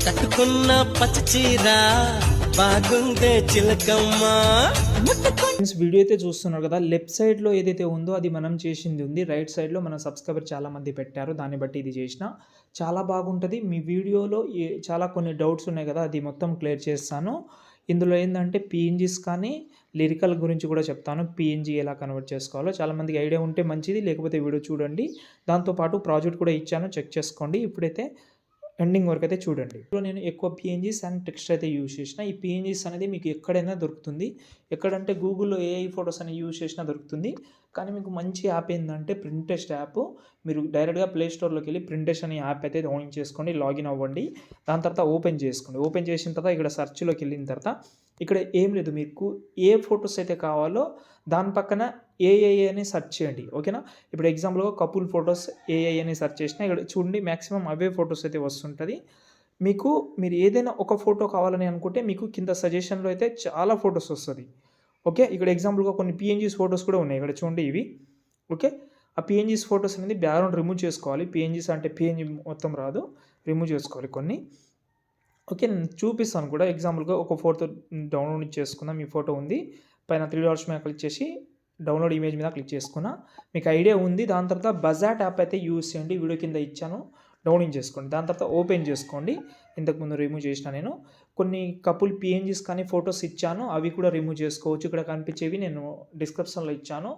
కట్టుకున్న పచ్చ చీర బాగుందే చిలకమ్మ. వీడియో అయితే చూస్తున్నారు కదా, లెఫ్ట్ సైడ్లో ఏదైతే ఉందో అది మనం చేసింది ఉంది, రైట్ సైడ్లో మన సబ్స్క్రైబర్ చాలామంది పెట్టారు, దాన్ని బట్టి ఇది చేసిన చాలా బాగుంటుంది. మీ వీడియోలో చాలా కొన్ని డౌట్స్ ఉన్నాయి కదా, అది మొత్తం క్లియర్ చేస్తాను. ఇందులో ఏంటంటే పిఎన్జీస్ కానీ లిరికల్ గురించి కూడా చెప్తాను, పిఎన్జీ ఎలా కన్వర్ట్ చేసుకోవాలో. చాలామందికి ఐడియా ఉంటే మంచిది, లేకపోతే వీడియో చూడండి. దాంతోపాటు ప్రాజెక్ట్ కూడా ఇచ్చాను, చెక్ చేసుకోండి. ఇప్పుడైతే ఎండింగ్ వరకు అయితే చూడండి. ఇప్పుడు నేను ఎక్కువ పిఎన్జీస్ అండ్ టెక్స్ట్ అయితే యూజ్ చేసిన. ఈ పిఎన్జీస్ అనేది మీకు ఎక్కడైనా దొరుకుతుంది, ఎక్కడంటే గూగుల్లో ఏఐ ఫొటోస్ అని యూజ్ చేసినా దొరుకుతుంది. కానీ మీకు మంచి యాప్ ఏంటంటే ప్రింటెస్ట్ యాప్. మీరు డైరెక్ట్గా ప్లే స్టోర్లోకి వెళ్ళి ప్రింటెస్ట్ అనే యాప్ అయితే డౌన్లోడ్ చేసుకోండి, లాగిన్ అవ్వండి. దాని తర్వాత ఓపెన్ చేసుకోండి. ఓపెన్ చేసిన తర్వాత ఇక్కడ సెర్చ్లోకి వెళ్ళిన తర్వాత ఇక్కడ ఏం లేదు, మీకు ఏ ఫొటోస్ అయితే కావాలో దాని పక్కన ఏఐ అని సెర్చ్ చేయండి, ఓకేనా. ఇప్పుడు ఎగ్జాంపుల్గా కపుల్ ఫొటోస్ ఏఐ అని సెర్చ్ చేసినా ఇక్కడ చూడండి, మ్యాక్సిమం అవే ఫొటోస్ అయితే వస్తుంటుంది. మీరు ఏదైనా ఒక ఫోటో కావాలని అనుకుంటే మీకు కింద సజెషన్లో అయితే చాలా ఫొటోస్ వస్తుంది, ఓకే. ఇక్కడ ఎగ్జాంపుల్గా కొన్ని పిఎన్జీస్ ఫొటోస్ కూడా ఉన్నాయి, ఇక్కడ చూడండి ఇవి, ఓకే. ఆ పిఎన్జీస్ ఫొటోస్ అనేది బ్యాక్గ్రౌండ్ రిమూవ్ చేసుకోవాలి. పిఎన్జీస్ అంటే పిఎన్జీ మొత్తం రాదు, రిమూవ్ చేసుకోవాలి కొన్ని, ఓకే. నేను చూపిస్తాను కూడా. ఎగ్జాంపుల్గా ఒక ఫోటో డౌన్లోడ్ చేసుకుందాం. ఈ ఫోటో ఉంది, పైన 3 డాట్స్ మీద క్లిక్ చేసి డౌన్లోడ్ ఇమేజ్ మీద క్లిక్ చేసుకున్నా, మీకు ఐడియా ఉంది. దాని తర్వాత బజాట్ యాప్ అయితే యూజ్ చేయండి, వీడియో కింద ఇచ్చాను, డౌన్లోడ్ చేసుకోండి. దాని తర్వాత ఓపెన్ చేసుకోండి. ఇంతకుముందు రిమూవ్ చేసిన నేను కొన్ని కపుల్ పిఎన్జీస్ కానీ ఫొటోస్ ఇచ్చాను, అవి కూడా రిమూవ్ చేసుకోవచ్చు. ఇక్కడ కనిపించేవి నేను డిస్క్రిప్షన్లో ఇచ్చాను.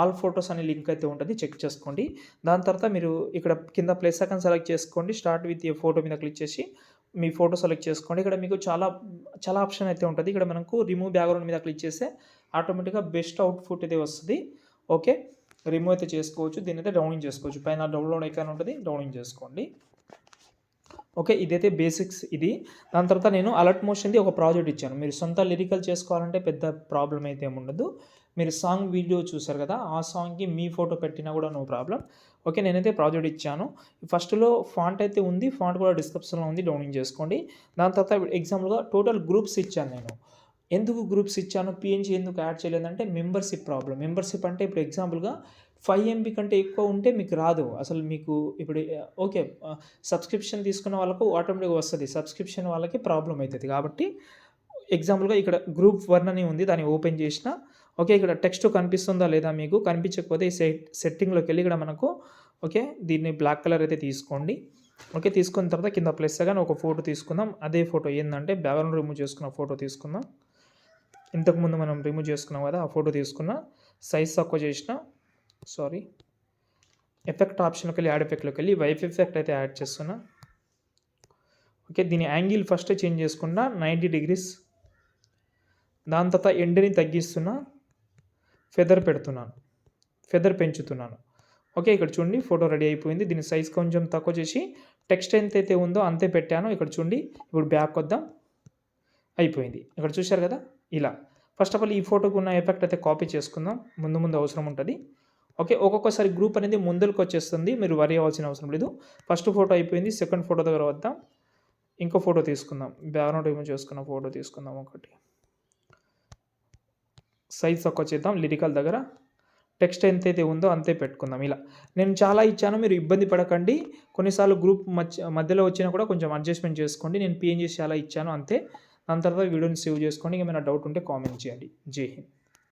ఆల్ ఫొటోస్ అనే లింక్ అయితే ఉంటుంది, చెక్ చేసుకోండి. దాని తర్వాత మీరు ఇక్కడ కింద ప్లస్ ఐకాన్ సెలెక్ట్ చేసుకోండి, స్టార్ట్ విత్ ఏ ఫోటో మీద క్లిక్ చేసి మీ ఫోటో సెలెక్ట్ చేసుకోండి. ఇక్కడ మీకు చాలా ఆప్షన్ అయితే ఉంటుంది. ఇక్కడ మనకు రిమూవ్ బ్యాక్గ్రౌండ్ మీద క్లిక్ చేస్తే ఆటోమేటిక్గా బెస్ట్ అవుట్పుట్ అయితే వస్తుంది, ఓకే. రిమూవ్ అయితే చేసుకోవచ్చు, దీని అయితే డౌన్లోడ్ చేసుకోవచ్చు. పైన డౌన్లోడ్ ఐకాన్ ఉంటుంది, డౌన్లోడ్ చేసుకోండి, ఓకే. ఇదైతే బేసిక్స్ ఇది. దాని తర్వాత నేను అలర్ట్ మోషన్ది ఒక ప్రాజెక్ట్ ఇచ్చాను. మీరు సొంత లిరికల్ చేసుకోవాలంటే పెద్ద ప్రాబ్లం అయితే ఏముండదు. మీరు సాంగ్ వీడియో చూసారు కదా, ఆ సాంగ్కి మీ ఫోటో పెట్టినా కూడా నో ప్రాబ్లం, ఓకే. నేనైతే ప్రాజెక్ట్ ఇచ్చాను. ఫస్ట్లో ఫాంట్ అయితే ఉంది, ఫాంట్ కూడా డిస్క్రిప్షన్లో ఉంది, డౌన్లోడ్ చేసుకోండి. దాని తర్వాత ఎగ్జాంపుల్గా టోటల్ గ్రూప్స్ ఇచ్చాను నేను. ఎందుకు గ్రూప్స్ ఇచ్చాను, పిఎన్జీ ఎందుకు యాడ్ చేయలేదంటే మెంబర్షిప్ ప్రాబ్లం. మెంబర్షిప్ అంటే ఇప్పుడు ఎగ్జాంపుల్గా 5 MB కంటే ఎక్కువ ఉంటే మీకు రాదు అసలు. మీకు ఇప్పుడు ఓకే, సబ్స్క్రిప్షన్ తీసుకున్న వాళ్ళకు ఆటోమేటిక్గా వస్తుంది, సబ్స్క్రిప్షన్ వాళ్ళకి ప్రాబ్లం అవుతుంది. కాబట్టి ఎగ్జాంపుల్గా ఇక్కడ గ్రూప్ 1 అని ఉంది, దాన్ని ఓపెన్ చేసిన, ఓకే. ఇక్కడ టెక్స్ట్ కనిపిస్తుందా లేదా, మీకు కనిపించకపోతే ఈ సెట్టింగ్లోకి వెళ్ళి ఇక్కడ మనకు, ఓకే, దీన్ని బ్లాక్ కలర్ అయితే తీసుకోండి, ఓకే. తీసుకున్న తర్వాత కింద ప్లస్ కానీ ఒక ఫోటో తీసుకుందాం. అదే ఫోటో ఏంటంటే బ్యాక్గ్రౌండ్ రిమూవ్ చేసుకున్న ఫోటో తీసుకుందాం. ఇంతకుముందు మనం రిమూవ్ చేసుకున్నాం కదా, ఆ ఫోటో తీసుకున్న, సైజ్ తక్కువ చేసిన, ఎఫెక్ట్ ఆప్షన్లోకి వెళ్ళి యాడ్ ఎఫెక్ట్లోకి వెళ్ళి వైఫ్ ఎఫెక్ట్ అయితే యాడ్ చేస్తున్నా, ఓకే. దీని యాంగిల్ ఫస్ట్ చేంజ్ చేసుకున్నా 90 degrees. దాని తర్వాత ఎండ్ని తగ్గిస్తున్నా, ఫెదర్ పెంచుతున్నాను, ఓకే. ఇక్కడ చూడండి ఫోటో రెడీ అయిపోయింది. దీని సైజ్ కొంచెం తక్కువ చేసి టెక్స్ట్ ఎంతైతే ఉందో అంతే పెట్టాను. ఇక్కడ చూడండి, ఇప్పుడు బ్యాక్ వద్దాం, అయిపోయింది. ఇక్కడ చూశారు కదా, ఇలా. ఫస్ట్ ఆఫ్ ఆల్ ఈ ఫోటోకు ఉన్న ఎఫెక్ట్ అయితే కాపీ చేసుకుందాం, ముందు అవసరం ఉంటుంది, ఓకే. ఒక్కొక్కసారి గ్రూప్ అనేది ముందరికి వచ్చేస్తుంది, మీరు వరి అవ్వాల్సిన అవసరం లేదు. ఫస్ట్ ఫోటో అయిపోయింది, సెకండ్ ఫోటో దగ్గర వద్దాం, ఇంకో ఫోటో తీసుకుందాం, బ్యాక్గ్రౌండ్ రిమూవ్ చేసుకున్న ఫోటో తీసుకుందాం ఒకటి. సైజ్ తక్కువ చేద్దాం, లిరికల్ దగ్గర టెక్స్ట్ ఎంతైతే ఉందో అంతే పెట్టుకుందాం. ఇలా నేను చాలా ఇచ్చాను, మీరు ఇబ్బంది పడకండి. కొన్నిసార్లు గ్రూప్ మధ్యలో వచ్చినా కూడా కొంచెం అడ్జస్ట్మెంట్ చేసుకోండి. నేను పిఎన్జీ చాలా ఇచ్చాను అంతే. దాని తర్వాత వీడియోని సేవ్ చేసుకోండి. ఏమైనా డౌట్ ఉంటే కామెంట్ చేయండి. జై హింద్.